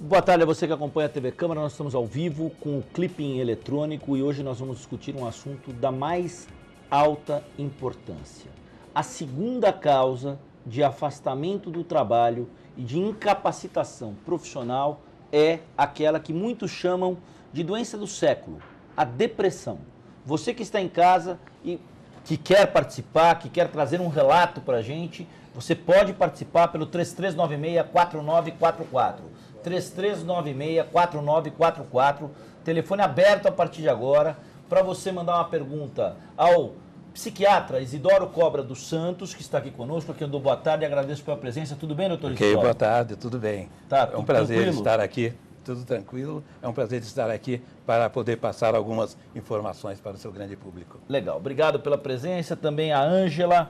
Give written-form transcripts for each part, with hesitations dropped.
Boa tarde a você que acompanha a TV Câmara. Nós estamos ao vivo com o Clipping Eletrônico e hoje nós vamos discutir um assunto da mais alta importância. A segunda causa de afastamento do trabalho e de incapacitação profissional é aquela que muitos chamam de doença do século, a depressão. Você que está em casa e que quer participar, que quer trazer um relato para a gente, você pode participar pelo 3396-4944. 3396-4944, telefone aberto a partir de agora, para você mandar uma pergunta ao psiquiatra Isidoro Cobra dos Santos, que está aqui conosco, aqui eu dou boa tarde e agradeço pela presença. Tudo bem, doutor Isidoro? Boa tarde, tudo bem. Tá, é um prazer tranquilo? estar aqui, tudo tranquilo. É um prazer estar aqui para poder passar algumas informações para o seu grande público. Legal, obrigado pela presença. Também a Ângela,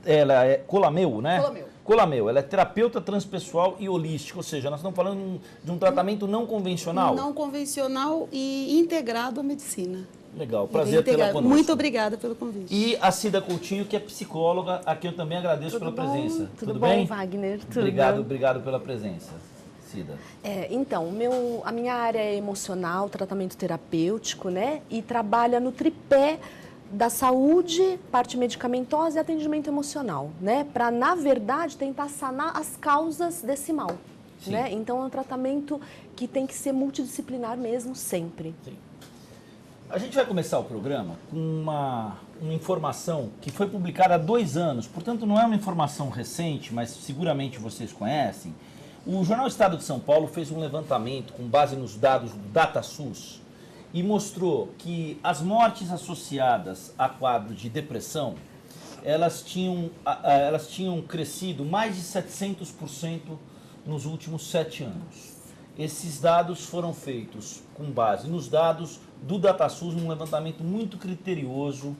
ela é Colameu, né? Colameu, ela é terapeuta transpessoal e holística, ou seja, nós estamos falando de um tratamento não convencional. Não convencional e integrado à medicina. Legal, prazer tê-la conosco. Muito obrigada pelo convite. E a Cida Coutinho, que é psicóloga, a quem eu também agradeço pela presença. Tudo bem? bom, Wagner? Tudo Obrigado pela presença, Cida. Então, a minha área é emocional, tratamento terapêutico, né? E trabalha no tripé da saúde, parte medicamentosa e atendimento emocional, né? Para, na verdade, tentar sanar as causas desse mal, né? Então, é um tratamento que tem que ser multidisciplinar mesmo, sempre. Sim. A gente vai começar o programa com uma informação que foi publicada há 2 anos, portanto, não é uma informação recente, mas seguramente vocês conhecem. O Jornal Estado de São Paulo fez um levantamento com base nos dados do DataSUS e mostrou que as mortes associadas a quadro de depressão, elas tinham crescido mais de 700% nos últimos 7 anos. Esses dados foram feitos com base nos dados do DataSUS, um levantamento muito criterioso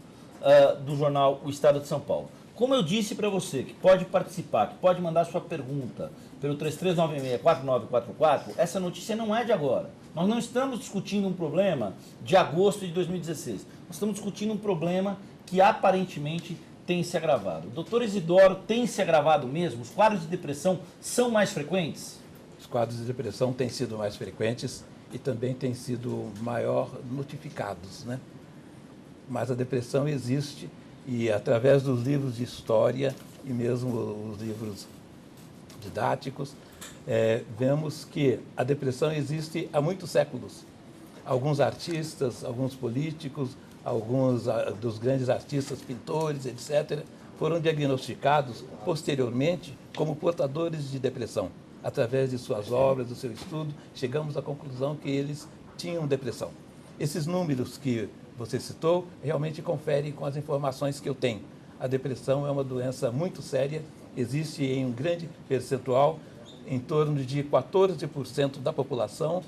do jornal O Estado de São Paulo. Como eu disse para você, que pode participar, que pode mandar sua pergunta pelo 3396-4944, essa notícia não é de agora. Nós não estamos discutindo um problema de agosto de 2016. Nós estamos discutindo um problema que aparentemente tem se agravado. Doutor Isidoro, tem se agravado mesmo? Os quadros de depressão são mais frequentes? Os quadros de depressão têm sido mais frequentes e também têm sido maior notificados, né? Mas a depressão existe e através dos livros de história e mesmo os livros didáticos, vemos que a depressão existe há muitos séculos. Alguns artistas, alguns políticos, alguns dos grandes artistas, pintores, etc., foram diagnosticados posteriormente como portadores de depressão. Através de suas obras, do seu estudo, chegamos à conclusão que eles tinham depressão. Esses números que você citou realmente conferem com as informações que eu tenho. A depressão é uma doença muito séria, existe em um grande percentual, em torno de 14% da população,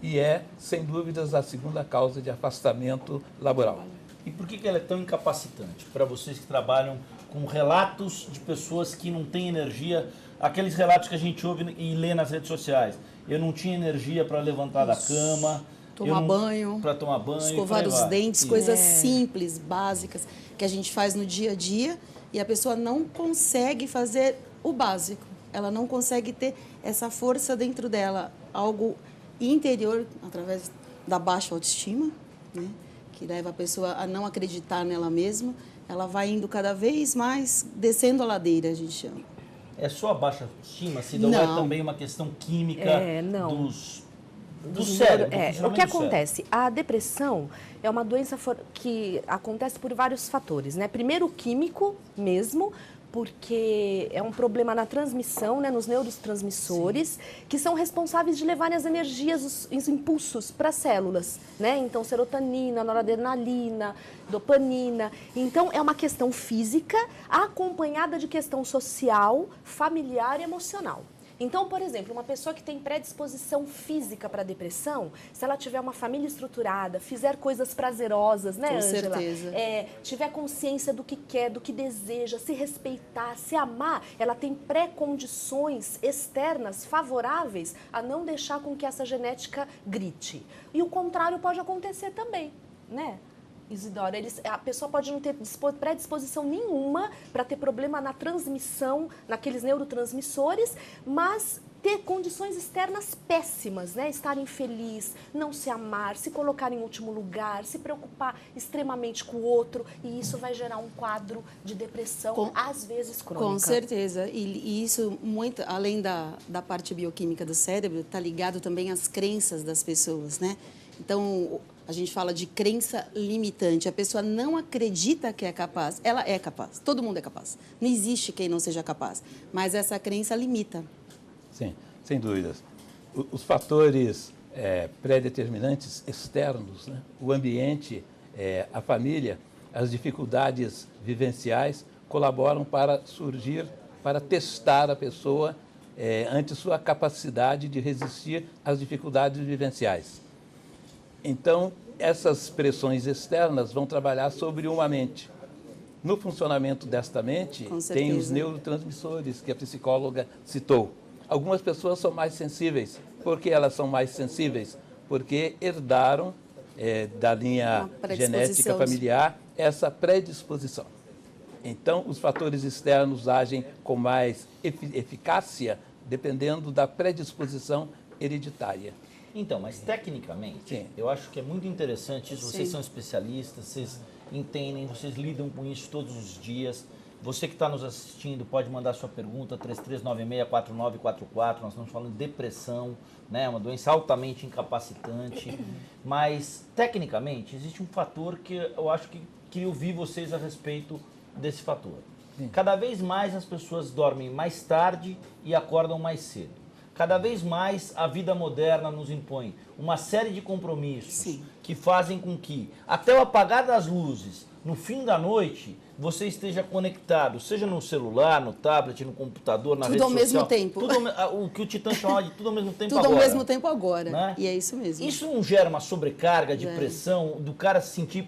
e é, sem dúvidas, a segunda causa de afastamento laboral. E por que ela é tão incapacitante? Para vocês que trabalham com relatos de pessoas que não têm energia, aqueles relatos que a gente ouve e lê nas redes sociais. Eu não tinha energia para levantar da cama, para tomar banho, escovar os dentes, coisas simples, básicas, que a gente faz no dia a dia e a pessoa não consegue fazer o básico. Ela não consegue ter essa força dentro dela, algo interior, através da baixa autoestima, né? Que leva a pessoa a não acreditar nela mesma. Ela vai indo cada vez mais descendo a ladeira, a gente chama. É só a baixa autoestima, Cida, ou é também uma questão química do cérebro? O que acontece? A depressão é uma doença que acontece por vários fatores, né? Primeiro, o químico mesmo, porque é um problema na transmissão, né, nos neurotransmissores, que são responsáveis de levarem as energias, os impulsos para as células, né? Então, serotonina, noradrenalina, dopamina. Então, é uma questão física acompanhada de questão social, familiar e emocional. Então, por exemplo, uma pessoa que tem predisposição física para depressão, se ela tiver uma família estruturada, fizer coisas prazerosas, né, Ângela? Com certeza. Tiver consciência do que quer, do que deseja, se respeitar, se amar, ela tem pré-condições externas favoráveis a não deixar com que essa genética grite. E o contrário pode acontecer também, né? Isidora, a pessoa pode não ter predisposição nenhuma para ter problema na transmissão, naqueles neurotransmissores, mas ter condições externas péssimas, né? Estar infeliz, não se amar, se colocar em último lugar, se preocupar extremamente com o outro, e isso vai gerar um quadro de depressão, às vezes crônica. Com certeza. E isso, muito, além da parte bioquímica do cérebro, está ligado também às crenças das pessoas, né? Então, a gente fala de crença limitante. A pessoa não acredita que é capaz. Ela é capaz. Todo mundo é capaz. Não existe quem não seja capaz. Mas essa crença limita. Sim, sem dúvidas. Os fatores pré-determinantes externos, né? O ambiente, a família, as dificuldades vivenciais colaboram para surgir, para testar a pessoa ante sua capacidade de resistir às dificuldades vivenciais. Então, essas pressões externas vão trabalhar sobre uma mente. No funcionamento desta mente, tem os neurotransmissores que a psicóloga citou. Algumas pessoas são mais sensíveis. Por que elas são mais sensíveis? Porque herdaram da linha genética familiar essa predisposição. Então, os fatores externos agem com mais eficácia dependendo da predisposição hereditária. Então, mas tecnicamente, sim, eu acho que é muito interessante isso. Vocês são especialistas, vocês entendem, vocês lidam com isso todos os dias. Você que está nos assistindo pode mandar sua pergunta, 3396-4944. Nós estamos falando de depressão, né? Uma doença altamente incapacitante. Mas, tecnicamente, existe um fator que eu acho que queria ouvir vocês a respeito desse fator. Sim. Cada vez mais as pessoas dormem mais tarde e acordam mais cedo. Cada vez mais a vida moderna nos impõe uma série de compromissos que fazem com que, até o apagar das luzes, no fim da noite, você esteja conectado, seja no celular, no tablet, no computador, na rede social. Tudo ao mesmo tempo. O que o Titã chama de tudo ao mesmo tempo tudo agora. Tudo ao mesmo tempo agora, né? E é isso mesmo. Isso não gera uma sobrecarga de pressão, do cara se sentir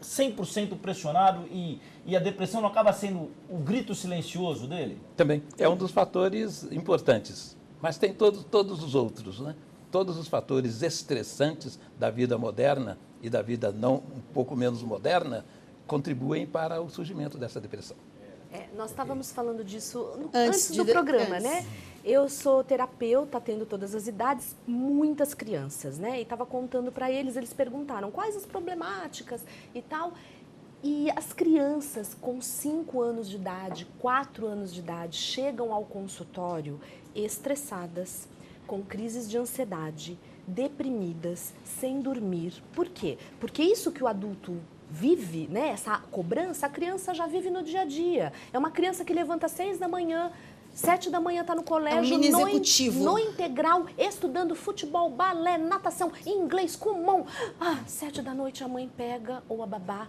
100% pressionado e a depressão não acaba sendo o grito silencioso dele? Também. É um dos fatores importantes. Mas tem todos os outros, né? Todos os fatores estressantes da vida moderna e da vida um pouco menos moderna contribuem para o surgimento dessa depressão. Nós estávamos falando disso antes do programa, né? Eu sou terapeuta, atendo todas as idades, muitas crianças, né? E estava contando para eles, eles perguntaram quais as problemáticas e tal. E as crianças com 5 anos de idade, 4 anos de idade, chegam ao consultório estressadas, com crises de ansiedade, deprimidas, sem dormir. Por quê? Porque isso que o adulto vive, né, essa cobrança, a criança já vive no dia a dia. É uma criança que levanta às 6 da manhã, 7 da manhã está no colégio, no integral, estudando futebol, balé, natação, inglês, Kumon. 7 da noite a mãe pega, ou a babá,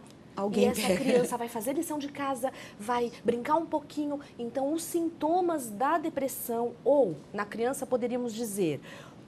e essa criança vai fazer lição de casa, vai brincar um pouquinho. Então, os sintomas da depressão, ou na criança poderíamos dizer,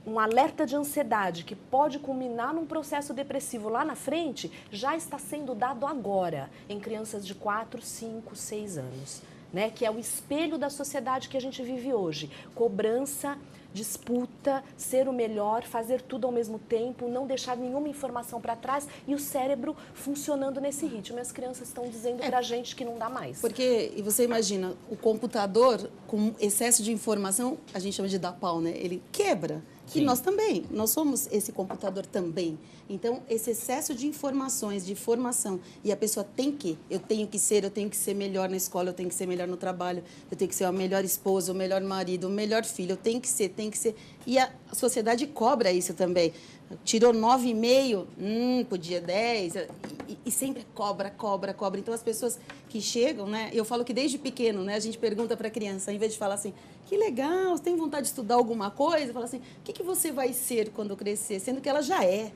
um alerta de ansiedade que pode culminar num processo depressivo lá na frente, já está sendo dado agora em crianças de 4, 5, 6 anos, né? Que é o espelho da sociedade que a gente vive hoje. Cobrança, disputa, ser o melhor, fazer tudo ao mesmo tempo, não deixar nenhuma informação para trás e o cérebro funcionando nesse ritmo. E as crianças estão dizendo para a gente que não dá mais. Porque, e você imagina, o computador com excesso de informação, a gente chama de dar pau, né? Ele quebra. Sim. E nós também, nós somos esse computador também. Então, esse excesso de informações, de formação, e a pessoa eu tenho que ser melhor na escola, eu tenho que ser melhor no trabalho, eu tenho que ser a melhor esposa, o melhor marido, o melhor filho, eu tenho que ser. E a sociedade cobra isso também. Tirou 9,5, podia 10, e sempre cobra. Então, as pessoas que chegam, né? Eu falo que desde pequeno, né? A gente pergunta para a criança, ao invés de falar assim, que legal, você tem vontade de estudar alguma coisa? Fala assim, o que você vai ser quando crescer? Sendo que ela já é.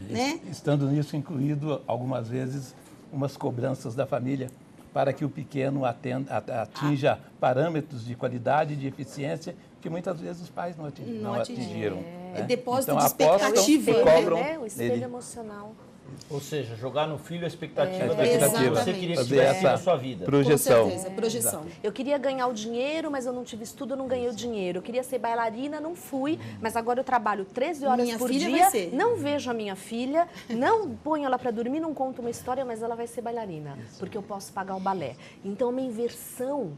Né? Estando nisso incluído, algumas vezes, umas cobranças da família para que o pequeno atinja parâmetros de qualidade e de eficiência que muitas vezes os pais não atingiram. É depósito então, de expectativa. Cobram né? O espelho emocional. Ou seja, jogar no filho a expectativa A daquilo que expectativa. você queria que Fazer tivesse essa na sua vida. projeção. Com certeza, projeção. Eu queria ganhar o dinheiro, mas eu não tive estudo, eu não ganhei o dinheiro. Eu queria ser bailarina, não fui, mas agora eu trabalho 13 horas Minha por filha dia, vai ser. não vejo a minha filha, não ponho ela para dormir, não conto uma história, mas ela vai ser bailarina, porque eu posso pagar o balé. Então, uma inversão,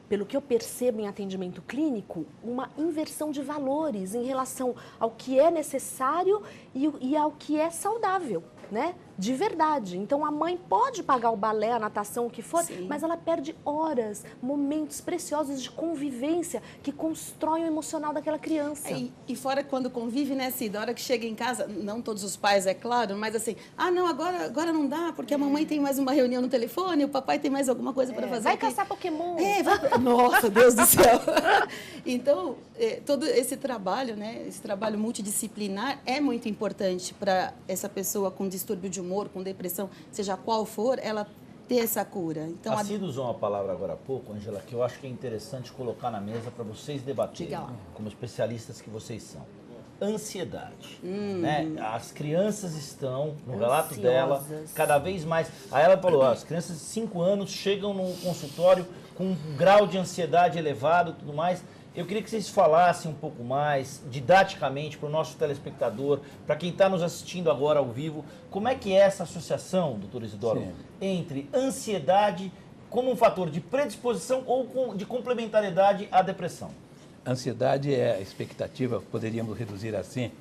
pelo que eu percebo em atendimento clínico, uma inversão de valores em relação ao que é necessário e ao que é saudável, né? De verdade. Então, a mãe pode pagar o balé, a natação, o que for, Sim. mas ela perde horas, momentos preciosos de convivência que constroem o emocional daquela criança. E fora quando convive, né, Cida? A hora que chega em casa, não todos os pais, é claro, mas assim, não, agora não dá, porque a mamãe tem mais uma reunião no telefone, o papai tem mais alguma coisa para fazer. Vai aqui. caçar Pokémon. Nossa, Deus do céu. Então, todo esse trabalho, né, esse trabalho multidisciplinar é muito importante para essa pessoa com distúrbio de humor, com depressão, seja qual for, ela ter essa cura. Então, A Cida usou uma palavra agora há pouco, Ângela, que eu acho que é interessante colocar na mesa para vocês debaterem, Diga lá. como especialistas que vocês são. Ansiedade. Né? As crianças estão, no relato dela, Ansiosas. cada vez mais. Aí ela falou, as crianças de 5 anos chegam no consultório com um grau de ansiedade elevado e tudo mais. Eu queria que vocês falassem um pouco mais, didaticamente, para o nosso telespectador, para quem está nos assistindo agora ao vivo, como é que é essa associação, doutor Isidoro, Sim. entre ansiedade como um fator de predisposição ou de complementariedade à depressão? Ansiedade é a expectativa, poderíamos reduzir assim,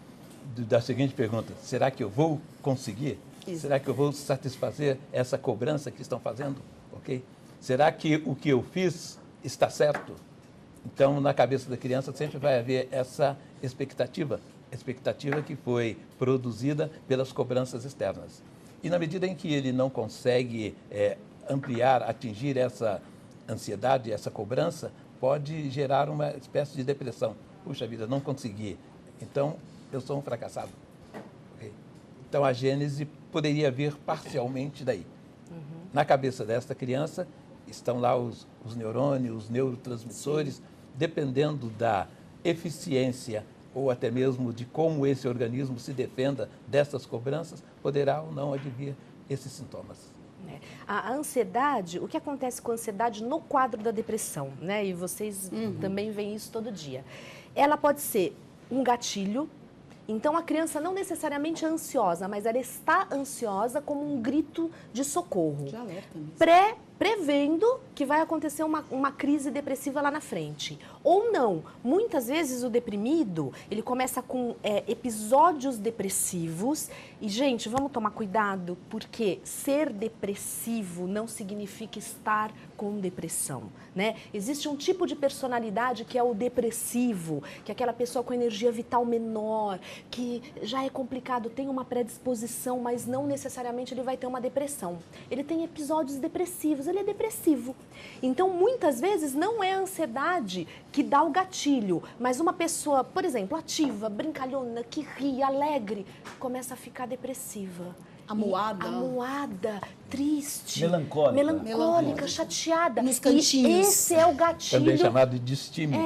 da seguinte pergunta: será que eu vou conseguir? Isso. Será que eu vou satisfazer essa cobrança que estão fazendo? Ok? Será que o que eu fiz está certo? Então, na cabeça da criança sempre vai haver essa expectativa que foi produzida pelas cobranças externas. E na medida em que ele não consegue ampliar, atingir essa ansiedade, essa cobrança, pode gerar uma espécie de depressão. Puxa vida, não consegui. Então, eu sou um fracassado. Okay? Então, a gênese poderia vir parcialmente daí. Na cabeça desta criança estão lá os neurônios, os neurotransmissores, sim, dependendo da eficiência ou até mesmo de como esse organismo se defenda dessas cobranças, poderá ou não advir esses sintomas. A ansiedade, o que acontece com a ansiedade no quadro da depressão, né? E vocês também veem isso todo dia. Ela pode ser um gatilho. Então, a criança não necessariamente é ansiosa, mas ela está ansiosa como um grito de socorro. De alerta mesmo. Prevendo que vai acontecer uma crise depressiva lá na frente. Ou não. Muitas vezes o deprimido, ele começa com episódios depressivos. E, gente, vamos tomar cuidado, porque ser depressivo não significa estar com depressão, né? Existe um tipo de personalidade que é o depressivo, que é aquela pessoa com energia vital menor, que já é complicado, tem uma predisposição, mas não necessariamente ele vai ter uma depressão. Ele tem episódios depressivos, ele é depressivo. Então, muitas vezes, não é a ansiedade que dá o gatilho, mas uma pessoa, por exemplo, ativa, brincalhona, que ri, alegre, começa a ficar depressiva. Amuada, triste. Melancólica, chateada. Nos cantinhos. E esse é o gatilho. Também chamado de distímico.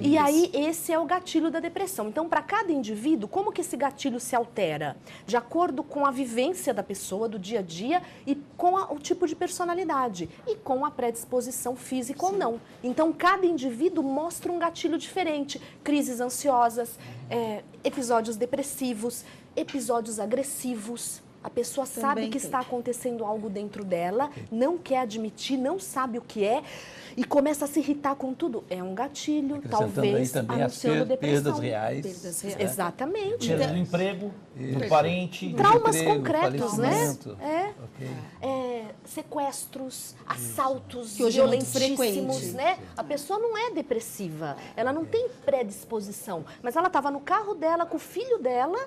E aí, esse é o gatilho da depressão. Então, para cada indivíduo, como que esse gatilho se altera? De acordo com a vivência da pessoa, do dia a dia, e com o tipo de personalidade. E com a predisposição física ou não. Então, cada indivíduo mostra um gatilho diferente. Crises ansiosas, episódios depressivos, episódios agressivos. A pessoa sabe que está acontecendo algo dentro dela, não quer admitir, não sabe o que é e começa a se irritar com tudo. É um gatilho, talvez, também anunciando as depressão. perdas reais. Né? Exatamente. Perda do emprego, do parente. Traumas concretos, né? Okay. Sequestros, assaltos que hoje violentíssimos, né? A pessoa não é depressiva, ela não tem predisposição, mas ela estava no carro dela, com o filho dela.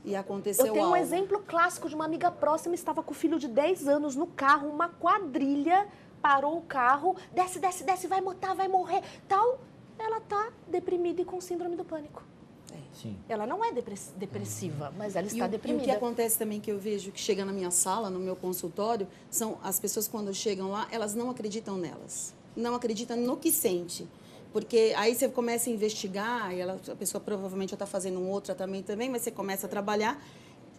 E aconteceu Eu tenho algo. um exemplo clássico de uma amiga próxima, estava com o filho de 10 anos no carro, uma quadrilha parou o carro, desce, vai matar, vai morrer, tal. Ela tá deprimida e com síndrome do pânico. Sim. Ela não é depressiva, mas ela está E deprimida. o que acontece também que eu vejo que chega na minha sala, no meu consultório, são as pessoas quando chegam lá, elas não acreditam nelas. Não acreditam no que sente. Porque aí você começa a investigar, e a pessoa provavelmente já está fazendo um outro tratamento também, mas você começa a trabalhar,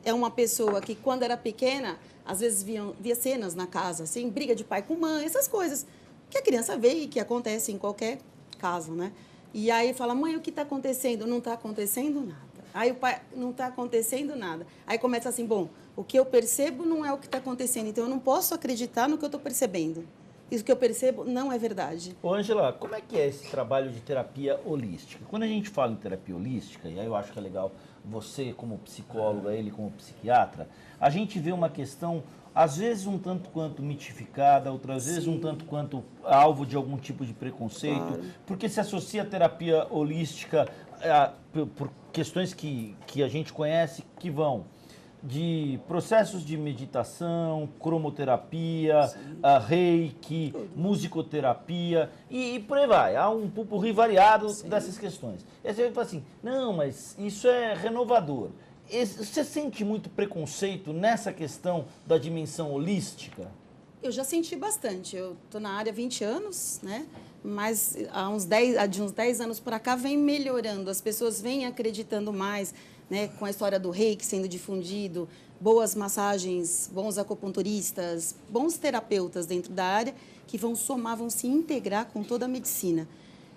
é uma pessoa que, quando era pequena, às vezes via cenas na casa, assim, briga de pai com mãe, essas coisas que a criança vê e que acontece em qualquer caso, né? E aí fala, mãe, o que está acontecendo? Não está acontecendo nada. Aí o pai, não está acontecendo nada. Aí começa assim, bom, o que eu percebo não é o que está acontecendo, então eu não posso acreditar no que eu estou percebendo. Isso que eu percebo não é verdade. Ô, Ângela, como é que é esse trabalho de terapia holística? Quando a gente fala em terapia holística, e aí eu acho que é legal você como psicóloga, ele como psiquiatra, a gente vê uma questão, às vezes um tanto quanto mitificada, outras vezes um tanto quanto alvo de algum tipo de preconceito, porque se associa a terapia holística por questões que a gente conhece, que vão de processos de meditação, cromoterapia, reiki, musicoterapia e por aí vai. Há um pupurri variado dessas questões. E aí você fala assim, não, mas isso é renovador. Você sente muito preconceito nessa questão da dimensão holística? Eu já senti bastante. Eu estou na área há 20 anos, né? Mas de uns 10 anos para cá vem melhorando. As pessoas vêm acreditando mais, né, com a história do reiki sendo difundido, boas massagens, bons acupunturistas, bons terapeutas dentro da área que vão somar, vão se integrar com toda a medicina.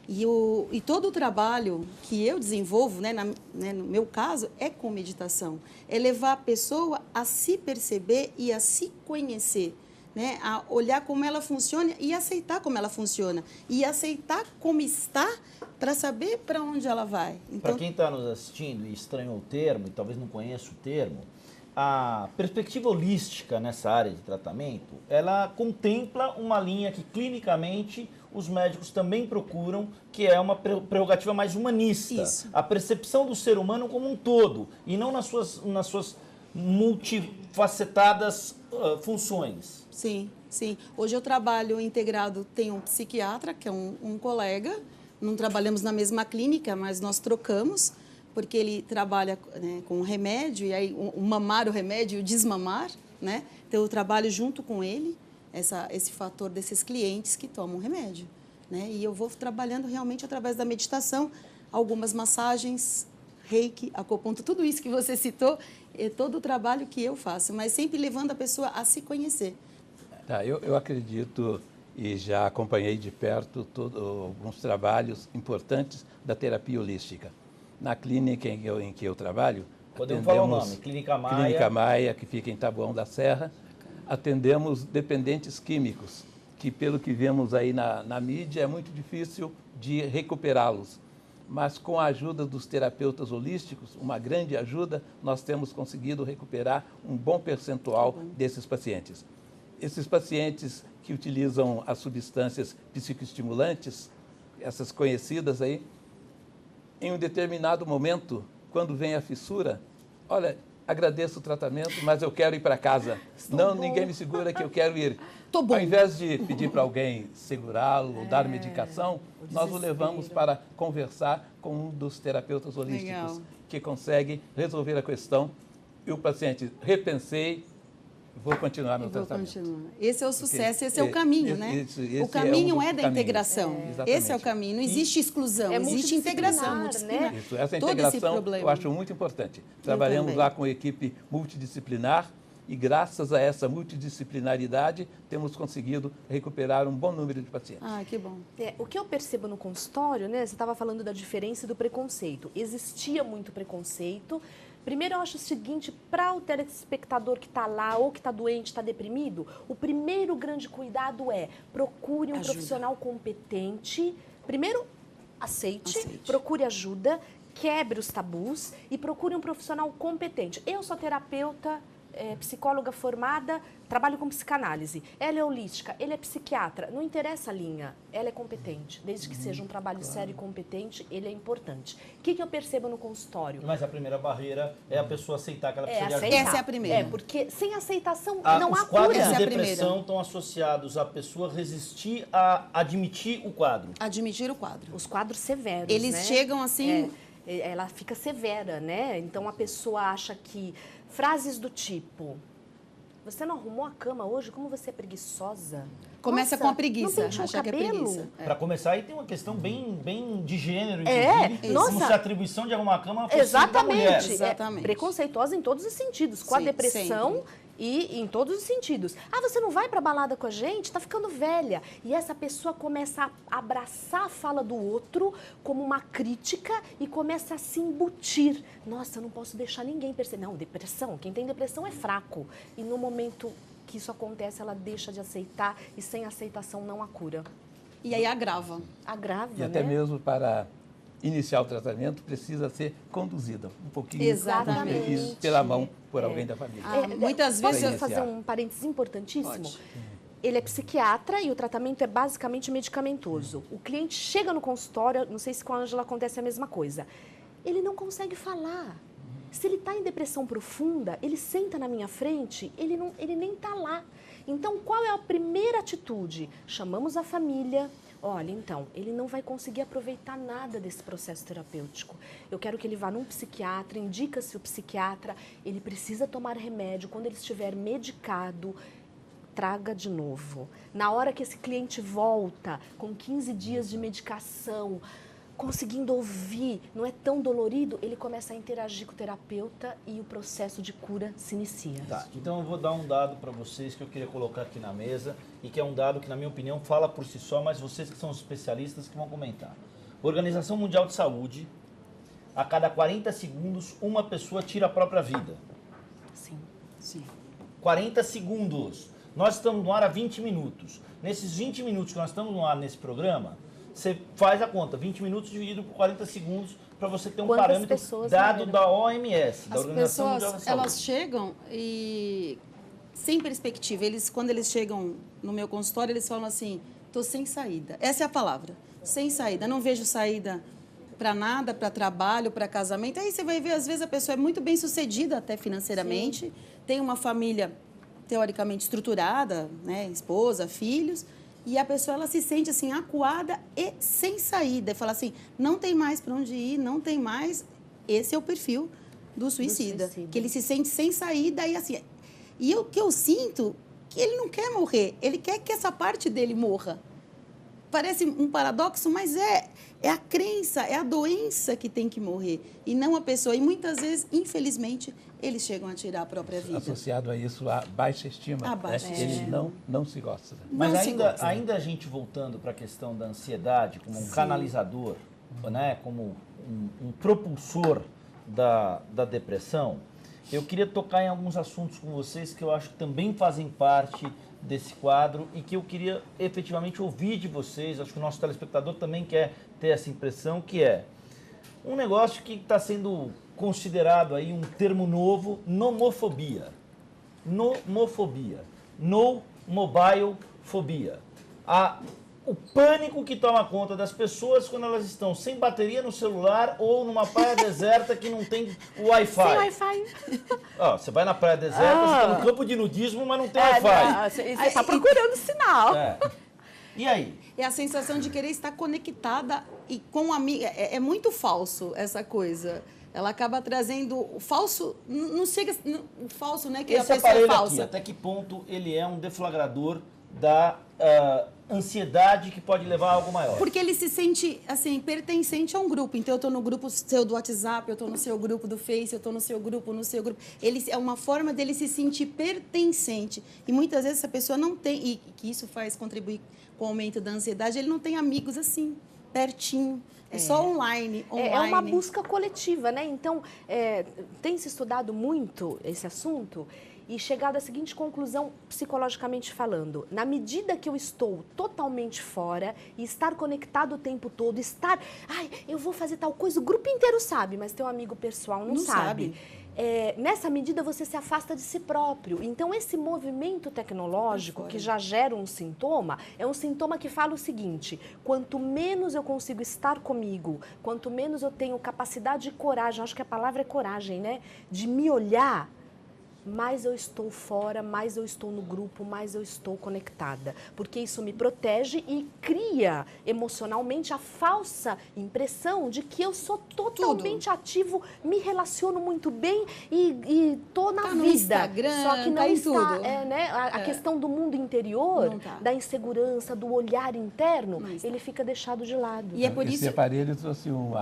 E todo o trabalho que eu desenvolvo, no meu caso, é com meditação. É levar a pessoa a se perceber e a se conhecer, né? A olhar como ela funciona e aceitar como ela funciona. E aceitar como está para saber para onde ela vai. Então, para quem está nos assistindo e estranhou o termo, e talvez não conheça o termo, a perspectiva holística nessa área de tratamento, ela contempla uma linha que clinicamente os médicos também procuram, que é uma prerrogativa mais humanista. Isso. A percepção do ser humano como um todo, e não nas suas multifacetadas funções. sim, sim. Hoje eu trabalho integrado, tenho um psiquiatra, que é um colega, não trabalhamos na mesma clínica, mas nós trocamos, porque ele trabalha, né, com remédio, e aí o mamar o remédio e o desmamar, né? Então eu trabalho junto com ele, esse fator desses clientes que tomam remédio, né? E eu vou trabalhando realmente através da meditação, algumas massagens, reiki, acupuntura, tudo isso que você citou, é todo o trabalho que eu faço, mas sempre levando a pessoa a se conhecer. Tá, eu acredito e já acompanhei de perto alguns trabalhos importantes da terapia holística. Na clínica em que eu trabalho, podemos falar o nome, Clínica Maia. Clínica Maia, que fica em Taboão da Serra, atendemos dependentes químicos, que pelo que vemos aí na mídia é muito difícil de recuperá-los. Mas com a ajuda dos terapeutas holísticos, uma grande ajuda, nós temos conseguido recuperar um bom percentual desses pacientes. Esses pacientes que utilizam as substâncias psicoestimulantes, essas conhecidas aí, em um determinado momento, quando vem a fissura, olha, agradeço o tratamento, mas eu quero ir para casa. Ninguém me segura que eu quero ir. Tô bom. Ao invés de pedir para alguém segurá-lo ou dar medicação, nós o levamos para conversar com um dos terapeutas holísticos, Legal. que consegue resolver a questão. E o paciente, repensei, vou continuar meu tratamento. Continuar. Esse é o sucesso, esse é o Porque caminho, né? esse O caminho é é um da caminho. integração. Exatamente. Esse é o caminho. Não existe exclusão, É existe integração. multidisciplinar, né? Isso, essa Todo esse integração problema. eu acho muito importante. Trabalhamos também. lá com a equipe multidisciplinar e graças a essa multidisciplinaridade temos conseguido recuperar um bom número de pacientes. Ah, que bom. O que eu percebo no consultório, né? Você estava falando da diferença e do preconceito. Existia muito preconceito. Primeiro, eu acho o seguinte, para o telespectador que está lá ou que está doente, está deprimido, o primeiro grande cuidado é procure um Ajuda. profissional competente. Primeiro, aceite, Aceite. procure ajuda, quebre os tabus e procure um profissional competente. Eu sou terapeuta, psicóloga formada, trabalho com psicanálise. Ela é holística, ele é psiquiatra. Não interessa a linha, ela é competente. Desde que seja um trabalho sério e competente, ele é importante. O que eu percebo no consultório? Mas a primeira barreira é a pessoa aceitar que ela precisa de ajuda. aceitar. Essa é a primeira. Porque sem aceitação Ah, não os há quadros cura. Essa de é a depressão primeira. estão associados à pessoa resistir a admitir o quadro. Admitir o quadro. Os quadros severos, Eles né? chegam assim... Ela fica severa, né? Então a pessoa acha que frases do tipo você não arrumou a cama hoje? Como você é preguiçosa? Começa Nossa, com a preguiça, não penteou o achar que é cabelo? preguiça. Para começar, aí tem uma questão bem de gênero, É, inclusive, nossa. como se a atribuição de arrumar a cama fosse da mulher. Exatamente. Exatamente. Preconceituosa em todos os sentidos, com a Sim, depressão sempre. e em todos os sentidos. Ah, você não vai pra balada com a gente? Tá ficando velha. E essa pessoa começa a abraçar a fala do outro como uma crítica e começa a se embutir. Nossa, eu não posso deixar ninguém perceber. Não, depressão. Quem tem depressão é fraco. E no momento que isso acontece, ela deixa de aceitar e sem aceitação não há cura. E aí agrava. Agrava, E até né? mesmo para iniciar o tratamento precisa ser conduzida um pouquinho Exatamente. isso pela mão por alguém da família. Muitas vezes Posso eu- fazer um parênteses importantíssimo? Pode. Ele é psiquiatra e o tratamento é basicamente medicamentoso. O cliente chega no consultório, não sei se com a Ângela acontece a mesma coisa, ele não consegue falar. Se ele está em depressão profunda, ele senta na minha frente, ele nem está lá. Então, qual é a primeira atitude? Chamamos a família. Olha, então, ele não vai conseguir aproveitar nada desse processo terapêutico. Eu quero que ele vá num psiquiatra, indica-se o psiquiatra, ele precisa tomar remédio. Quando ele estiver medicado, traga de novo. Na hora que esse cliente volta, com 15 dias de medicação, conseguindo ouvir, não é tão dolorido, ele começa a interagir com o terapeuta e o processo de cura se inicia. Tá, então eu vou dar um dado para vocês que eu queria colocar aqui na mesa e que é um dado que, na minha opinião, fala por si só, mas vocês que são os especialistas que vão comentar. Organização Mundial de Saúde, a cada 40 segundos, uma pessoa tira a própria vida. Sim. Sim. 40 segundos. Nós estamos no ar há 20 minutos. Nesses 20 minutos que nós estamos no ar nesse programa, você faz a conta, 20 minutos dividido por 40 segundos, para você ter um Quantas parâmetro pessoas dado morreram? da OMS, da As Organização Mundial da pessoas, Saúde. elas chegam e sem perspectiva. Quando eles chegam no meu consultório, eles falam assim, tô sem saída. Essa é a palavra, sem saída. Não vejo saída para nada, para trabalho, para casamento. Aí você vai ver, às vezes, a pessoa é muito bem sucedida até financeiramente, tem uma família teoricamente estruturada, né, esposa, filhos, e a pessoa ela se sente assim acuada e sem saída. E fala assim, não tem mais para onde ir, não tem mais. Esse é o perfil do suicida, que ele se sente sem saída e assim. E o que eu sinto que ele não quer morrer, ele quer que essa parte dele morra. Parece um paradoxo, mas é a crença, é a doença que tem que morrer e não a pessoa. E muitas vezes, infelizmente, eles chegam a tirar a própria vida. Associado a isso, a baixa estima. A baixa Ele estima. não se gosta. Né? Mas Não se gosta. ainda a gente voltando para a questão da ansiedade, como um canalizador, né, como um propulsor da depressão, eu queria tocar em alguns assuntos com vocês que eu acho que também fazem parte desse quadro e que eu queria efetivamente ouvir de vocês, acho que o nosso telespectador também quer ter essa impressão, que é um negócio que está sendo considerado aí um termo novo, nomofobia. Nomofobia. No mobile fobia. O pânico que toma conta das pessoas quando elas estão sem bateria no celular ou numa praia deserta que não tem Wi-Fi. Sem Wi-Fi. Ó, você vai na praia deserta, você está no campo de nudismo, mas não tem Não, Wi-Fi. você está procurando sinal. É. E aí? É a sensação de querer estar conectada e com amiga. É muito falso essa coisa. Ela acaba trazendo o falso, não chega o falso, né, que Esse a pessoa é aparelho falsa. aqui, até que ponto ele é um deflagrador da ansiedade que pode levar a algo maior? Porque ele se sente, assim, pertencente a um grupo. Então, eu estou no grupo seu do WhatsApp, eu estou no seu grupo do Face, eu estou no seu grupo, Ele é uma forma dele se sentir pertencente. E muitas vezes essa pessoa não tem, e que isso faz contribuir com o aumento da ansiedade, ele não tem amigos assim, pertinho. É só online. É uma busca coletiva, né? Então, tem se estudado muito esse assunto e chegado à seguinte conclusão, psicologicamente falando. Na medida que eu estou totalmente fora e estar conectado o tempo todo, eu vou fazer tal coisa, o grupo inteiro sabe, mas teu amigo pessoal não sabe. Nessa medida, você se afasta de si próprio. Então, esse movimento tecnológico, que já gera um sintoma, é um sintoma que fala o seguinte, quanto menos eu consigo estar comigo, quanto menos eu tenho capacidade e coragem, acho que a palavra é coragem, né? De me olhar, mais eu estou fora, mais eu estou no grupo, mais eu estou conectada. Porque isso me protege e cria emocionalmente a falsa impressão de que eu sou totalmente ativo, me relaciono muito bem e tô na tá vida. No Instagram, só que não tá em está, tudo. Né, a questão do mundo interior, da insegurança, do olhar interno, ele fica deixado de lado. E é por Esse isso... aparelho trouxe um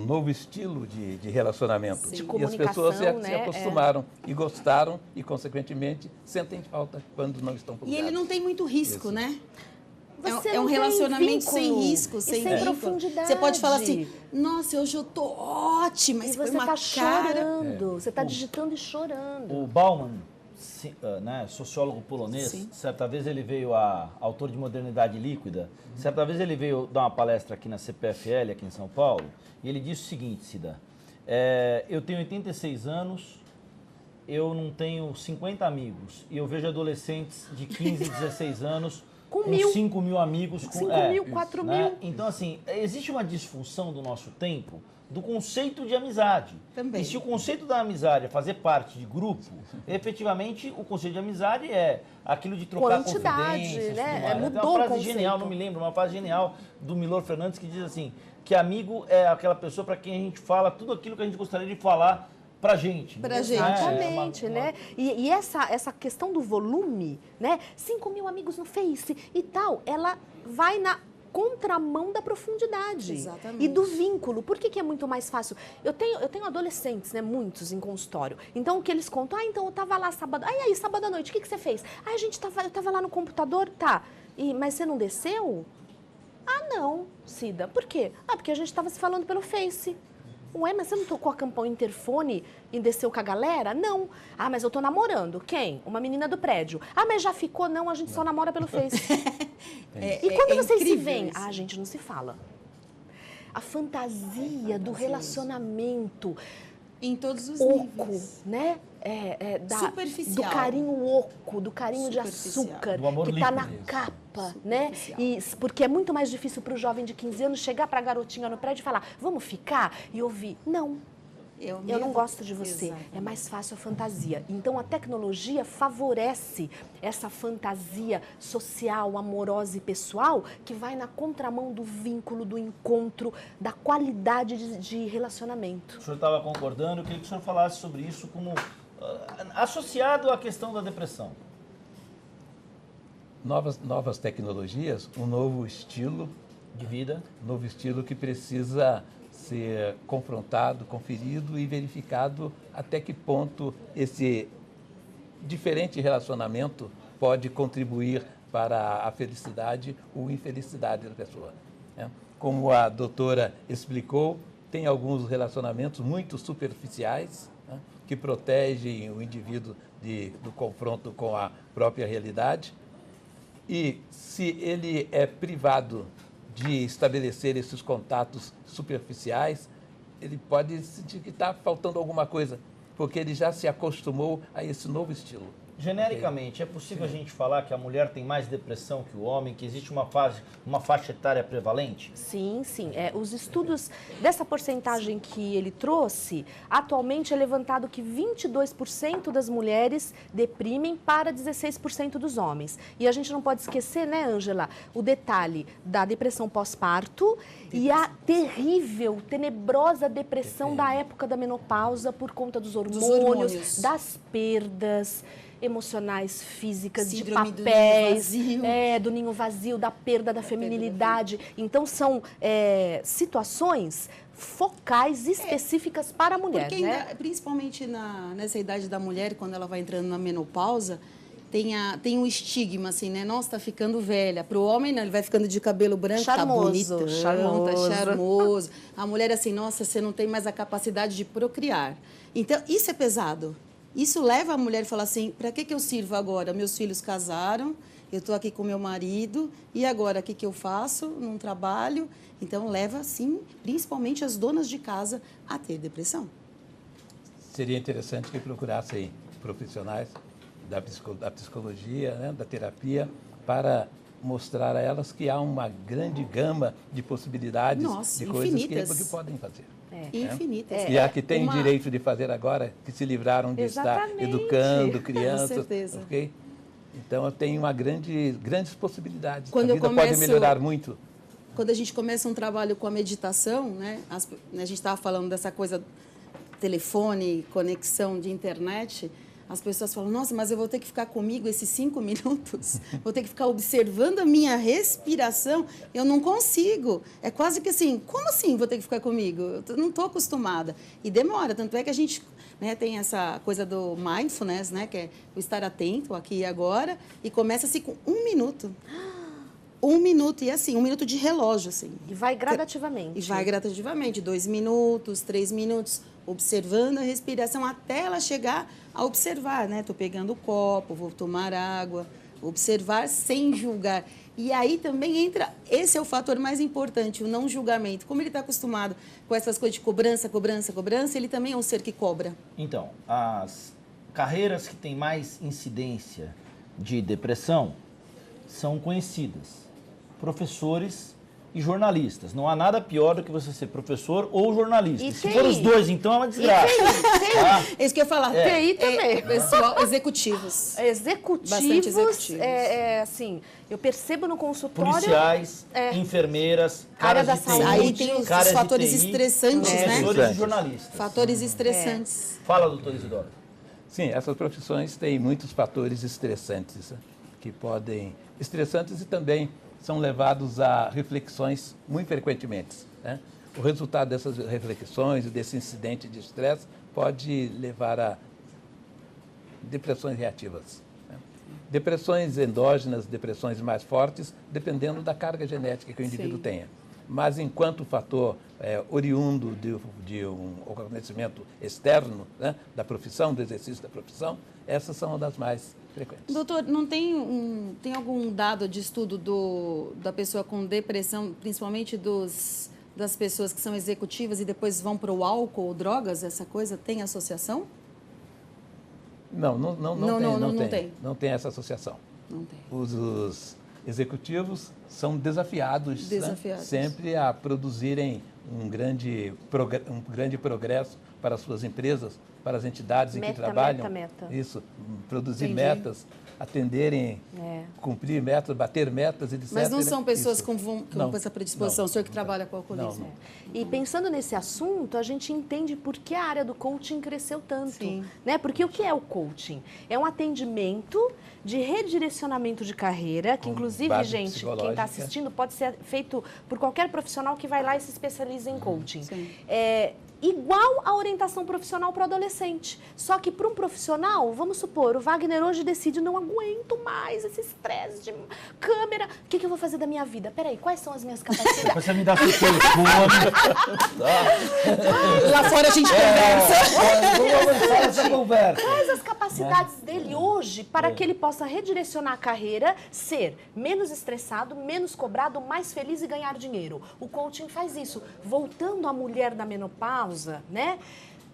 novo estilo de relacionamento. De E as comunicação, pessoas se né? acostumaram e gostaram e, consequentemente, sentem falta quando não estão E plugados. ele não tem muito risco, Isso. né? Você É um não tem relacionamento sem vínculo risco, e sem sem vínculo. profundidade. Você pode falar assim, nossa, hoje eu tô ótima, E mas você foi uma está cara... chorando, você está digitando e chorando. O Bauman, né, sociólogo polonês, Sim. certa vez ele veio, autor de Modernidade Líquida, certa vez ele veio dar uma palestra aqui na CPFL, aqui em São Paulo, e ele disse o seguinte, Cida, eu tenho 86 anos, eu não tenho 50 amigos, e eu vejo adolescentes de 15, 16 anos Com 5 mil amigos. 5.000, 4.000. Né? Então, assim, existe uma disfunção do nosso tempo do conceito de amizade. Também. E se o conceito da amizade é fazer parte de grupo, efetivamente o conceito de amizade é aquilo de trocar Quantidade, confidências. né? Tudo mais. Mudou Tem o uma frase conceito. genial, não me lembro, uma frase genial do Milor Fernandes que diz assim, que amigo é aquela pessoa para quem a gente fala tudo aquilo que a gente gostaria de falar pra gente. Pra né? gente. Exatamente, né? E essa questão do volume, né? 5.000 amigos no Face e tal, ela vai na contramão da profundidade. Exatamente. E do vínculo. Por que é muito mais fácil? Eu tenho adolescentes, né? Muitos em consultório. Então, o que eles contam? Então, eu tava lá sábado. Aí, sábado à noite, o que você fez? Eu tava lá no computador, tá. Mas você não desceu? Ah, não, Cida. Por quê? Porque a gente tava se falando pelo Face. Ué, mas você não tocou a campainha interfone e desceu com a galera? Não. Ah, mas eu tô namorando. Quem? Uma menina do prédio. Ah, mas já ficou? Não, a gente só namora pelo Face. E quando vocês se veem? isso. Ah, a gente não se fala. A fantasia do relacionamento Em todos os oco, níveis. né? Superficial. Do carinho oco, do carinho de Superficial. açúcar, Do amor que tá na líquido. capa, né? Superficial. Porque é muito mais difícil para o jovem de 15 anos chegar para a garotinha no prédio e falar, vamos ficar? E ouvir, não. Eu não gosto de você. Exatamente. É mais fácil a fantasia. Então, a tecnologia favorece essa fantasia social, amorosa e pessoal que vai na contramão do vínculo, do encontro, da qualidade de relacionamento. O senhor estava concordando, eu queria que o senhor falasse sobre isso como associado à questão da depressão. Novas tecnologias, um novo estilo De vida. novo estilo que precisa ser confrontado, conferido e verificado até que ponto esse diferente relacionamento pode contribuir para a felicidade ou infelicidade da pessoa. Né? Como a doutora explicou, tem alguns relacionamentos muito superficiais, né, que protegem o indivíduo do confronto com a própria realidade. E se ele é privado de estabelecer esses contatos superficiais, ele pode sentir que está faltando alguma coisa, porque ele já se acostumou a esse novo estilo. Genericamente, é possível a gente falar que a mulher tem mais depressão que o homem, que existe uma faixa etária prevalente? Sim, sim. Os estudos dessa porcentagem que ele trouxe, atualmente é levantado que 22% das mulheres deprimem para 16% dos homens. E a gente não pode esquecer, né, Ângela, o detalhe da depressão pós-parto e a terrível, tenebrosa depressão da época da menopausa por conta dos hormônios. Das perdas emocionais, físicas, Síndrome de do ninho papéis, vazio. do ninho vazio, da perda da feminilidade. Então, são situações focais específicas para a mulher, Porque né? ainda, principalmente nessa idade da mulher, quando ela vai entrando na menopausa, tem um estigma, assim, né? Nossa, tá ficando velha. Para o homem, né? Ele vai ficando de cabelo branco, Charmoso, tá bonitão, charmoso. tá charmoso. A mulher, assim, nossa, você não tem mais a capacidade de procriar. Então, isso é pesado. Isso leva a mulher a falar assim, para que eu sirvo agora? Meus filhos casaram, eu estou aqui com meu marido, e agora o que eu faço? Não trabalho. Então, leva, sim, principalmente as donas de casa a ter depressão. Seria interessante que procurassem profissionais da psicologia, né, da terapia, para mostrar a elas que há uma grande gama de possibilidades, Nossa, de coisas infinitas. que podem fazer. Infinitas. E há que têm Uma- direito de fazer agora, que se livraram de Exatamente. estar educando crianças. Com certeza. Ok? Então, eu tenho grandes possibilidades. Quando a eu vida pode começo- melhorar muito. Quando a gente começa um trabalho com a meditação, né, a gente estava falando dessa coisa telefone, conexão de internet, as pessoas falam, nossa, mas eu vou ter que ficar comigo esses 5 minutos, vou ter que ficar observando a minha respiração, eu não consigo. É quase que assim, como assim vou ter que ficar comigo? Eu não estou acostumada. E demora, tanto é que a gente, né, tem essa coisa do mindfulness, né, que é o estar atento aqui e agora, e começa-se com 1 minuto. 1 minuto, e assim, 1 minuto de relógio, assim. E vai gradativamente. E vai gradativamente, 2 minutos, 3 minutos, observando a respiração até ela chegar a observar, né? Estou pegando o copo, vou tomar água, observar sem julgar. E aí também entra, esse é o fator mais importante, o não julgamento. Como ele está acostumado com essas coisas de cobrança, cobrança, cobrança, ele também é um ser que cobra. Então, as carreiras que têm mais incidência de depressão são conhecidas. Professores e jornalistas. Não há nada pior do que você ser professor ou jornalista. E Se TI. for os dois, então é uma desgraça. Tá? É isso que eu ia falar. TI também. Pessoal, executivos. Executivos, Bastante executivos. Assim, eu percebo no consultório... Policiais, enfermeiras, Área caras da de TI, saúde. Aí tem os caras de fatores TI, estressantes, né? professores e jornalistas. Fatores estressantes. Fala, doutor Isidoro. Sim, essas profissões têm muitos fatores estressantes, né, que podem... Estressantes e também são levados a reflexões muito frequentemente, né? O resultado dessas reflexões e desse incidente de estresse pode levar a depressões reativas, né? Depressões endógenas, depressões mais fortes, dependendo da carga genética que o indivíduo Sim. tenha. Mas enquanto fator oriundo de um acontecimento externo, né, da profissão, do exercício da profissão, essas são das mais frequentes. Doutor, não tem tem algum dado de estudo da pessoa com depressão, principalmente das pessoas que são executivas e depois vão para o álcool ou drogas, essa coisa? Tem associação? Não Não tem. Não tem essa associação. Não tem. Os executivos são desafiados, né, sempre a produzirem um grande progresso para as suas empresas, para as entidades em que trabalham. Meta. Isso, produzir Entendi. metas, atenderem, cumprir metas, bater metas, etc. Mas não são pessoas Isso. com essa predisposição, o senhor que trabalha com alcoolismo. E pensando nesse assunto, a gente entende por que a área do coaching cresceu tanto. Sim. Né? Porque o que é o coaching? É um atendimento de redirecionamento de carreira, que inclusive, base gente, quem psicológica. está assistindo pode ser feito por qualquer profissional que vai lá e se especializa em coaching. Sim. Igual a orientação profissional para o adolescente. Só que para um profissional, vamos supor, o Wagner hoje decide, não aguento mais esse estresse de câmera. O que eu vou fazer da minha vida? Peraí, quais são as minhas capacidades? Depois você me dá seu telefone. Lá fora a gente conversa. Vamos avançar essa conversa. Quais as capacidades dele hoje para que ele possa redirecionar a carreira, ser menos estressado, menos cobrado, mais feliz e ganhar dinheiro? O coaching faz isso. Voltando à mulher da menopausa, né?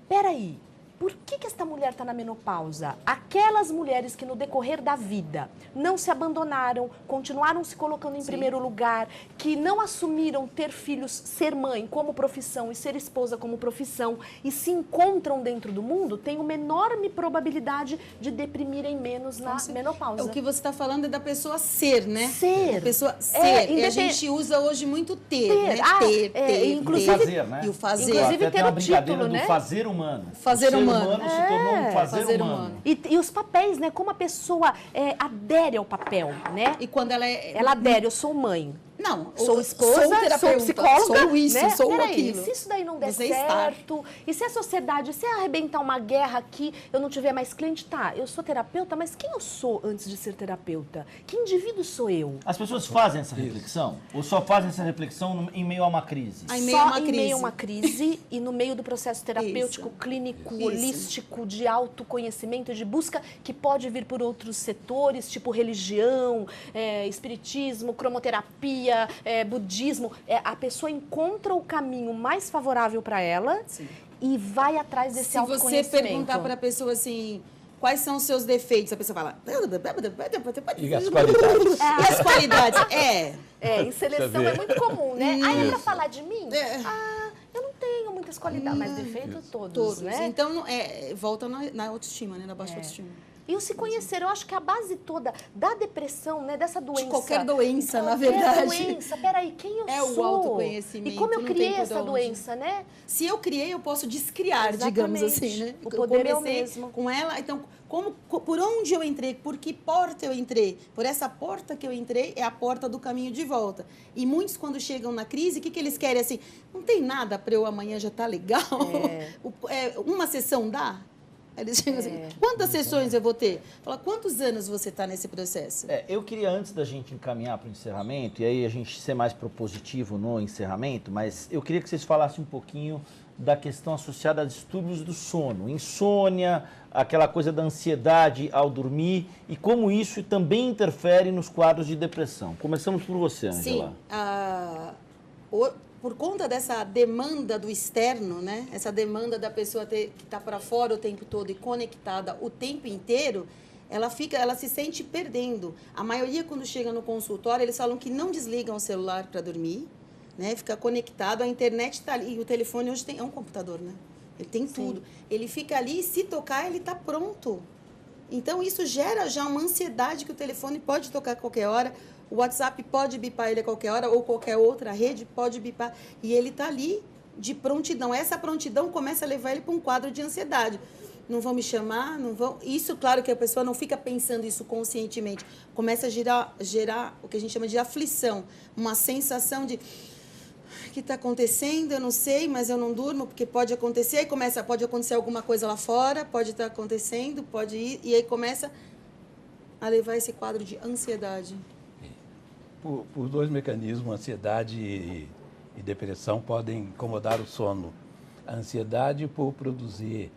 Peraí, por que esta mulher está na menopausa? Aquelas mulheres que no decorrer da vida não se abandonaram, continuaram se colocando em primeiro lugar, que não assumiram ter filhos, ser mãe como profissão e ser esposa como profissão e se encontram dentro do mundo, têm uma enorme probabilidade de deprimirem menos na menopausa. O que você está falando é da pessoa ser, né? Ser. A pessoa ser. E a gente usa hoje muito ter, né? Ter, inclusive, fazer, né? E o fazer. Inclusive, Até ter tem uma o brincadeira título, do né? fazer humano. Fazer O ser humano. se tornou um fazer fazer humano. humano. E os papéis, né? Como a pessoa adere ao papel, né? E quando ela Ela adere, eu sou mãe. Não, Sou esposa, sou terapeuta, psicóloga, sou isso, né? sou Peraí, aquilo. se isso daí não der Você está. certo, e se a sociedade, se arrebentar uma guerra aqui, eu não tiver mais cliente, tá, eu sou terapeuta, mas quem eu sou antes de ser terapeuta? Que indivíduo sou eu? As pessoas fazem essa reflexão? Ou só fazem essa reflexão em meio a uma crise? Em meio a uma Só em crise. meio a uma crise e no meio do processo terapêutico, clínico, Isso. holístico, de autoconhecimento, de busca, que pode vir por outros setores, tipo religião, espiritismo, cromoterapia, budismo. A pessoa encontra o caminho mais favorável para ela Sim. e vai atrás desse Se você autoconhecimento. perguntar para a pessoa assim, quais são os seus defeitos? A pessoa fala... E as qualidades? E as qualidades? Em seleção é muito comum, né? Ah, é pra falar de mim? É. Ah, eu não tenho muitas qualidades, mas defeito todos, Todos. né? Então, volta na autoestima, né? Na baixa autoestima. E o se conhecer, eu acho que a base toda da depressão, né, dessa doença. De qualquer doença, na verdade. Doença, peraí, quem eu sou? É o autoconhecimento. E como eu não criei tem por essa onde. doença, né? Se eu criei, eu posso descriar, digamos assim, né? O poder é o comecei mesmo. com ela, então, por onde eu entrei, por que porta eu entrei? Por essa porta que eu entrei é a porta do caminho de volta. E muitos, quando chegam na crise, o que eles querem? Assim, não tem nada para eu amanhã já tá legal? Uma sessão dá? Eles chegam assim, quantas sessões eu vou ter? Fala, quantos anos você está nesse processo? Eu queria, antes da gente encaminhar para o encerramento, e aí a gente ser mais propositivo no encerramento, mas eu queria que vocês falassem um pouquinho da questão associada a distúrbios do sono, insônia, aquela coisa da ansiedade ao dormir, e como isso também interfere nos quadros de depressão. Começamos por você, Ângela. Sim, por conta dessa demanda do externo, né? Essa demanda da pessoa que está para fora o tempo todo e conectada o tempo inteiro, ela se sente perdendo. A maioria, quando chega no consultório, eles falam que não desligam o celular para dormir, né? Fica conectado, a internet está ali, e o telefone hoje é um computador, né? Ele tem tudo. Ele fica ali, e se tocar, ele está pronto. Então, isso gera já uma ansiedade que o telefone pode tocar a qualquer hora, o WhatsApp pode bipar ele a qualquer hora, ou qualquer outra rede pode bipar, e ele está ali de prontidão. Essa prontidão começa a levar ele para um quadro de ansiedade. Não vão me chamar, não vão... Isso, claro que a pessoa não fica pensando isso conscientemente. Começa a gerar o que a gente chama de aflição, uma sensação de... O que está acontecendo? Eu não sei, mas eu não durmo, porque pode acontecer. Aí pode acontecer alguma coisa lá fora, pode estar acontecendo, pode ir, e aí começa a levar esse quadro de ansiedade. Por dois mecanismos, ansiedade e depressão podem incomodar o sono. A ansiedade por produzir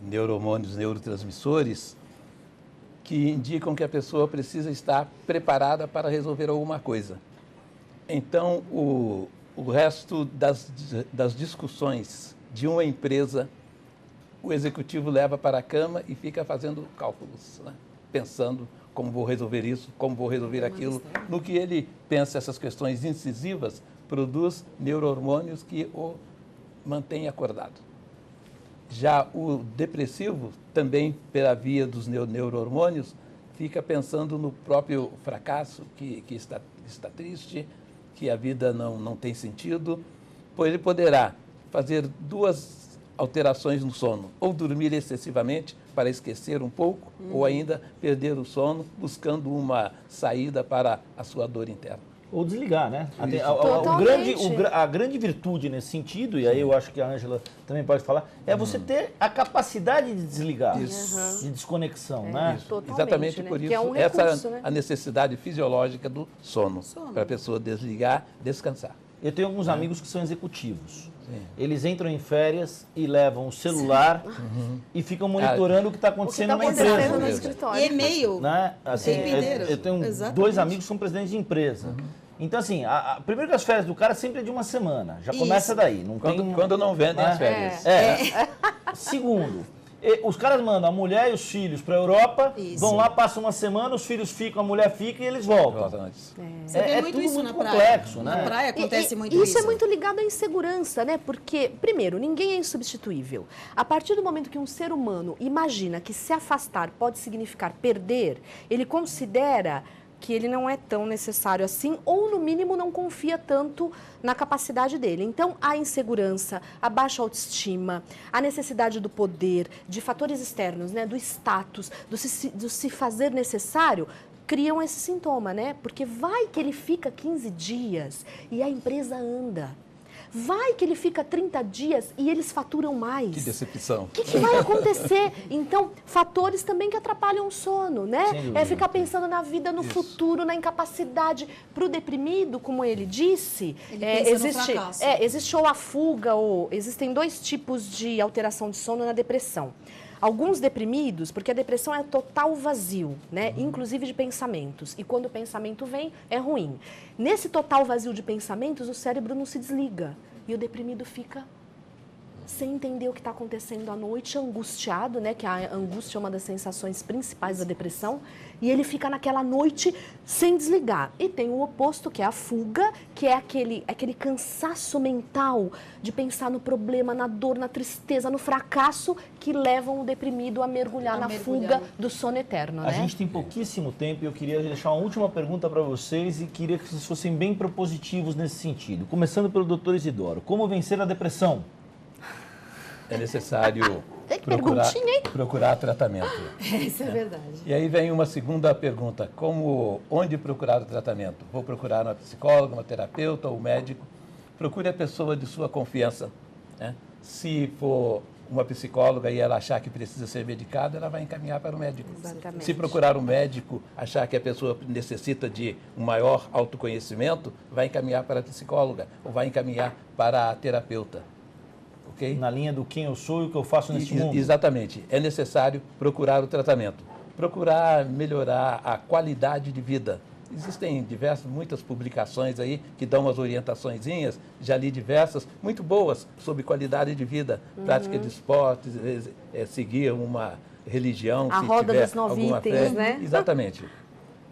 neurotransmissores, que indicam que a pessoa precisa estar preparada para resolver alguma coisa. Então, o resto das discussões de uma empresa, o executivo leva para a cama e fica fazendo cálculos, né? Pensando como vou resolver isso, como vou resolver aquilo. No que ele pensa essas questões incisivas, produz neurohormônios que o mantêm acordado. Já o depressivo, também pela via dos neurohormônios, fica pensando no próprio fracasso, que está triste, que a vida não tem sentido, pois ele poderá fazer duas alterações no sono, ou dormir excessivamente para esquecer um pouco, ou ainda perder o sono buscando uma saída para a sua dor interna. Ou desligar, né? A grande virtude nesse sentido, e aí eu acho que a Ângela também pode falar, é você ter a capacidade de desligar, de desconexão, né? Exatamente, né? por isso, Que é um recurso, essa né? a necessidade fisiológica do sono. Para a pessoa desligar, descansar. Eu tenho alguns amigos que são executivos. Eles entram em férias e levam o celular e ficam monitorando o que está acontecendo na empresa. No escritório. E e-mail. Né? Assim, eu tenho dois amigos que são presidentes de empresa. Então, assim, primeiro que as férias do cara sempre é de uma semana. Já começa daí. Não Quando não vendem as férias. Segundo, os caras mandam a mulher e os filhos para a Europa, vão lá, passam uma semana, os filhos ficam, a mulher fica e eles voltam. Você vê muito tudo isso muito na praia. complexo, né? Na praia acontece muito isso. Isso é muito ligado à insegurança, né? Porque, primeiro, ninguém é insubstituível. A partir do momento que um ser humano imagina que se afastar pode significar perder, ele considera que ele não é tão necessário assim, ou no mínimo não confia tanto na capacidade dele. Então, a insegurança, a baixa autoestima, a necessidade do poder, de fatores externos, né, do status, do se fazer necessário, criam esse sintoma, né? Porque vai que ele fica 15 dias e a empresa anda. Vai que ele fica 30 dias e eles faturam mais. Que decepção. O que vai acontecer? Então, fatores também que atrapalham o sono, né? É ficar pensando na vida, no futuro, na incapacidade. Para o deprimido, como ele disse, existe ou a fuga, ou existem dois tipos de alteração de sono na depressão. Alguns deprimidos, porque a depressão é total vazio, né? Inclusive de pensamentos. E quando o pensamento vem, é ruim. Nesse total vazio de pensamentos, o cérebro não se desliga. E o deprimido fica sem entender o que está acontecendo à noite, angustiado, né? Que a angústia é uma das sensações principais da depressão, e ele fica naquela noite sem desligar. E tem o oposto, que é a fuga, que é aquele cansaço mental de pensar no problema, na dor, na tristeza, no fracasso, que levam o deprimido a mergulhar na fuga do sono eterno, né? A gente tem pouquíssimo tempo e eu queria deixar uma última pergunta para vocês e queria que vocês fossem bem propositivos nesse sentido. Começando pelo Dr. Isidoro. Como vencer a depressão? É necessário Que perguntinha, hein? procurar tratamento. Isso é verdade. E aí vem uma segunda pergunta, onde procurar o tratamento? Vou procurar uma psicóloga, uma terapeuta ou médico? Procure a pessoa de sua confiança, né? Se for uma psicóloga e ela achar que precisa ser medicada, ela vai encaminhar para o médico. Exatamente. Se procurar um médico, achar que a pessoa necessita de um maior autoconhecimento, vai encaminhar para a psicóloga ou vai encaminhar para a terapeuta. Okay? Na linha do quem eu sou e o que eu faço nesse mundo. Exatamente. É necessário procurar o tratamento. Procurar melhorar a qualidade de vida. Existem muitas publicações aí que dão umas orientaçõezinhas, já li diversas, muito boas, sobre qualidade de vida, prática de esportes, seguir uma religião, a se roda tiver dos 9 alguma itens, fé. né? Exatamente.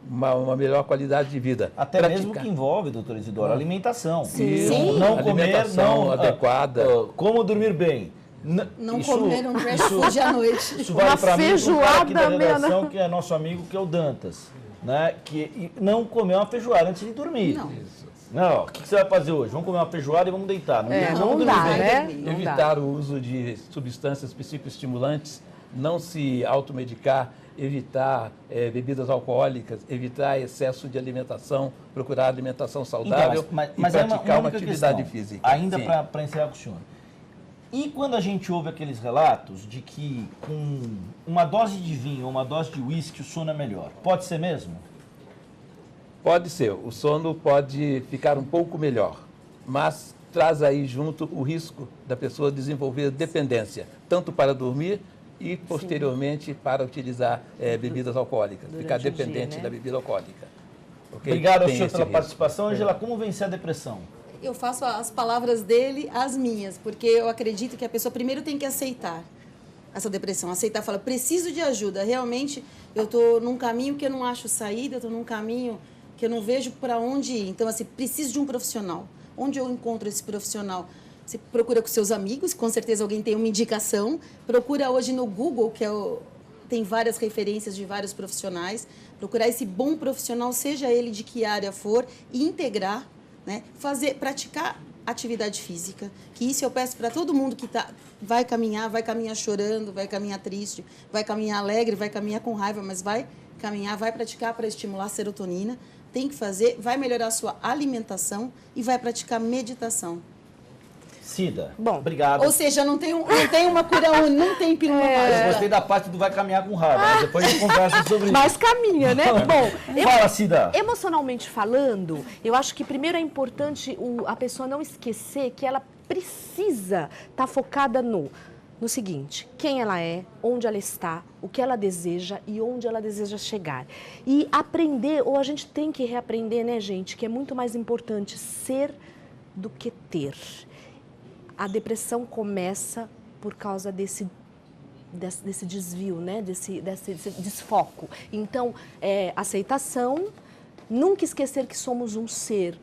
Uma melhor qualidade de vida. Até mesmo que envolve, doutor Isidoro, alimentação. Sim. Não comer, Alimentação não adequada. Como dormir bem. Não comer um trash food à noite. Isso vale para mim, um cara aqui da feijoada redação, que é nosso amigo, que é o Dantas. Né? E não comer uma feijoada antes de dormir. Não, o que você vai fazer hoje? Vamos comer uma feijoada e vamos deitar. Não dá, né? Evitar o uso de substâncias psicoestimulantes, não se automedicar, evitar bebidas alcoólicas, evitar excesso de alimentação, procurar alimentação saudável e praticar uma atividade física. Ainda para encerrar com o senhor. E quando a gente ouve aqueles relatos de que com uma dose de vinho ou uma dose de uísque o sono é melhor, pode ser mesmo? Pode ser, o sono pode ficar um pouco melhor, mas traz aí junto o risco da pessoa desenvolver dependência, tanto para dormir e posteriormente para utilizar bebidas alcoólicas, ficar dependente da bebida alcoólica. Okay? Obrigado ao senhor pela participação. Ângela, como vencer a depressão? Eu faço as palavras dele as minhas, porque eu acredito que a pessoa primeiro tem que aceitar essa depressão, aceitar, falar, preciso de ajuda, realmente eu estou num caminho que eu não acho saída, eu estou num caminho que eu não vejo para onde ir, então assim, preciso de um profissional. Onde eu encontro esse profissional? Você procura com seus amigos, com certeza alguém tem uma indicação, procura hoje no Google, tem várias referências de vários profissionais, procurar esse bom profissional, seja ele de que área for, e integrar, né? Praticar atividade física, que isso eu peço para todo mundo que vai caminhar chorando, vai caminhar triste, vai caminhar alegre, vai caminhar com raiva, mas vai caminhar, vai praticar para estimular a serotonina, tem que fazer, vai melhorar a sua alimentação e vai praticar meditação. Cida, bom, obrigado. Ou seja, não tem uma cura única, não tem pílula mágica. Eu gostei da parte do vai caminhar com raiva, mas depois a gente conversa sobre isso. Mas caminha, né? Bom, fala, Cida. Emocionalmente falando, eu acho que primeiro é importante a pessoa não esquecer que ela precisa estar focada no seguinte: quem ela é, onde ela está, o que ela deseja e onde ela deseja chegar. E aprender, ou a gente tem que reaprender, né, gente, que é muito mais importante ser do que ter. A depressão começa por causa desse desvio, né? desse desfoco. Então, aceitação, nunca esquecer que somos um ser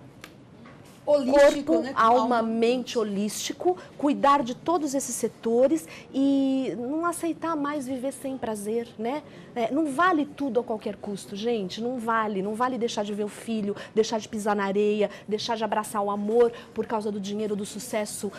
holístico, corpo, né? alma, mente holístico, cuidar de todos esses setores e não aceitar mais viver sem prazer, né? Não vale tudo a qualquer custo, gente, não vale deixar de ver o filho, deixar de pisar na areia, deixar de abraçar o amor por causa do dinheiro, do sucesso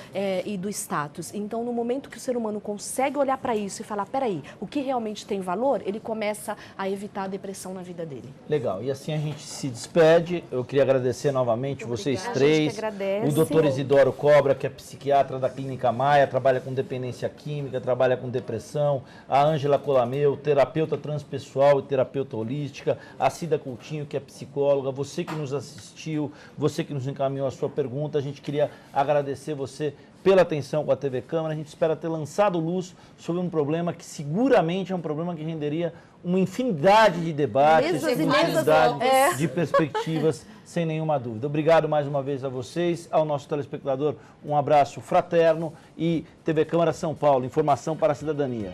e do status. Então, no momento que o ser humano consegue olhar para isso e falar, peraí, o que realmente tem valor, ele começa a evitar a depressão na vida dele. Legal, e assim a gente se despede. Eu queria agradecer novamente vocês três. Agradece. O doutor Isidoro Cobra, que é psiquiatra da Clínica Maia, trabalha com dependência química, trabalha com depressão. A Ângela Colameu, terapeuta transpessoal e terapeuta holística. A Cida Coutinho, que é psicóloga. Você que nos assistiu, você que nos encaminhou a sua pergunta. A gente queria agradecer você pela atenção com a TV Câmara. A gente espera ter lançado luz sobre um problema que seguramente é um problema que renderia uma infinidade de debates, uma infinidade de perspectivas sem nenhuma dúvida. Obrigado mais uma vez a vocês, ao nosso telespectador, um abraço fraterno e TV Câmara São Paulo, informação para a cidadania.